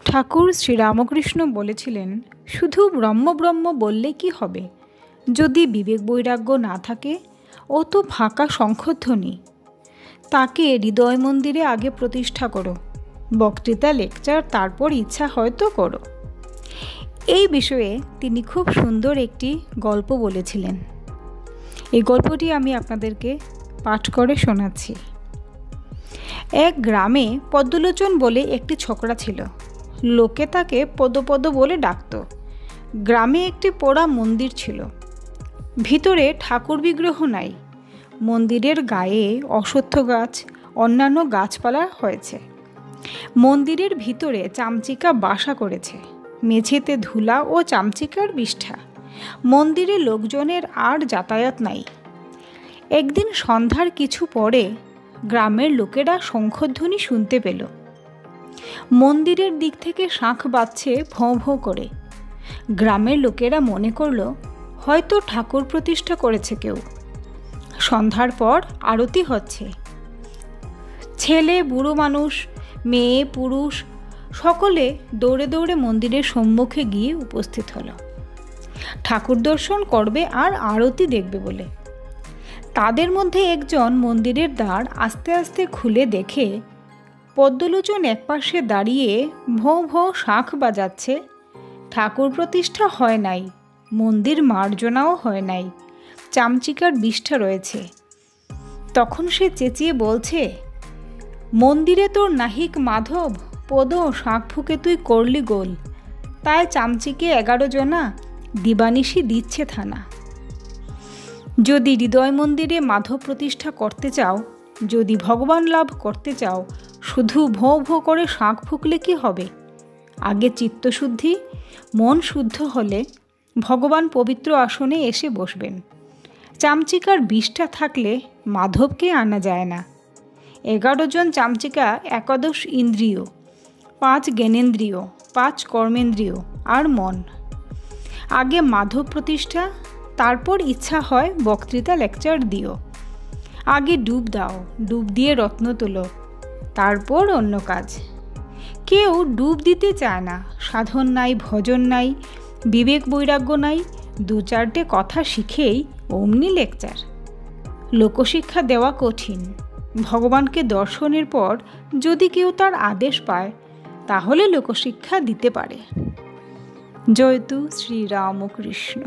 ঠাকুর শ্রীরামকৃষ্ণ বলেছিলেন, শুধু ব্রহ্ম ব্রহ্ম বললে কি হবে? যদি বিবেক বৈরাগ্য না থাকে, ও তো ফাঁকা শঙ্খধ্বনি। তাকে হৃদয় মন্দিরে আগে প্রতিষ্ঠা করো, বক্তৃতা লেকচার তারপর ইচ্ছা হয়তো করো। এই বিষয়ে তিনি খুব সুন্দর একটি গল্প বলেছিলেন। এই গল্পটি আমি আপনাদেরকে পাঠ করে শোনাচ্ছি। এক গ্রামে পদ্মলোচন বলে একটি ছোকরা ছিল। লোকে তাকে পদপদ বলে ডাকত। গ্রামে একটি পোড়া মন্দির ছিল। ভিতরে ঠাকুর বিগ্রহ নাই। মন্দিরের গায়ে অশ্বত্থ গাছ, অন্যান্য গাছপালা হয়েছে। মন্দিরের ভিতরে চামচিকা বাসা করেছে। মেঝেতে ধুলা ও চামচিকার বিষ্ঠা। মন্দিরে লোকজনের আর যাতায়াত নাই। একদিন সন্ধ্যার কিছু পরে গ্রামের লোকেরা শঙ্খধ্বনি শুনতে পেল। মন্দিরের দিক থেকে শাঁখ বাজছে ভোঁ ভোঁ করে। গ্রামের লোকেরা মনে করল হয়তো ঠাকুর প্রতিষ্ঠা করেছে কেউ। সন্ধ্যার পর আরতি হচ্ছে। ছেলে, বুড়ো মানুষ, মেয়ে, পুরুষ সকলে দৌড়ে দৌড়ে মন্দিরের সম্মুখে গিয়ে উপস্থিত হলো ঠাকুর দর্শন করবে আর আরতি দেখবে বলে। তাদের মধ্যে একজন মন্দিরের দ্বার আস্তে আস্তে খুলে দেখে পদ্মলোচন একপাশে দাঁড়িয়ে ভোঁ ভোঁ শাঁখ বাজাচ্ছে। ঠাকুর প্রতিষ্ঠা হয় নাই, মন্দির মার্জনাও হয় নাই, চামচিকার বিষ্ঠা রয়েছে। তখন সে চেঁচিয়ে বলছে, মন্দিরে তোর নাহিক মাধব, পদ শাঁখ ফুকে তুই করলি গোল, তাই চামচিকে 11 জনা দিবানিশি দিচ্ছে থানা। যদি হৃদয় মন্দিরে মাধব প্রতিষ্ঠা করতে চাও, যদি ভগবান লাভ করতে চাও, শুধু ভোঁ ভোঁ করে শাঁখ ফুকলে কি হবে? আগে চিত্তশুদ্ধি, মন শুদ্ধ হলে ভগবান পবিত্র আসনে এসে বসবেন। চামচিকার বিষ্ঠা থাকলে মাধবকে আনা যায় না। 11 জন চামচিকা 11 ইন্দ্রিয়, 5 জ্ঞানেন্দ্রিয়, 5 কর্মেন্দ্রিয় আর মন। আগে মাধব প্রতিষ্ঠা, তারপর ইচ্ছা হয় বক্তৃতা লেকচার দিও। আগে ডুব দাও, ডুব দিয়ে রত্ন তোলো, তারপর অন্য কাজ। কেউ ডুব দিতে চায় না। সাধন নাই, ভজন নাই, বিবেক বৈরাগ্য নাই, 2-4টে কথা শিখেই অমনি লেকচার। লোকশিক্ষা দেওয়া কঠিন। ভগবানকে দর্শনের পর যদি কেউ তার আদেশ পায়, তাহলে লোকশিক্ষা দিতে পারে। জয়তু শ্রীরামকৃষ্ণ।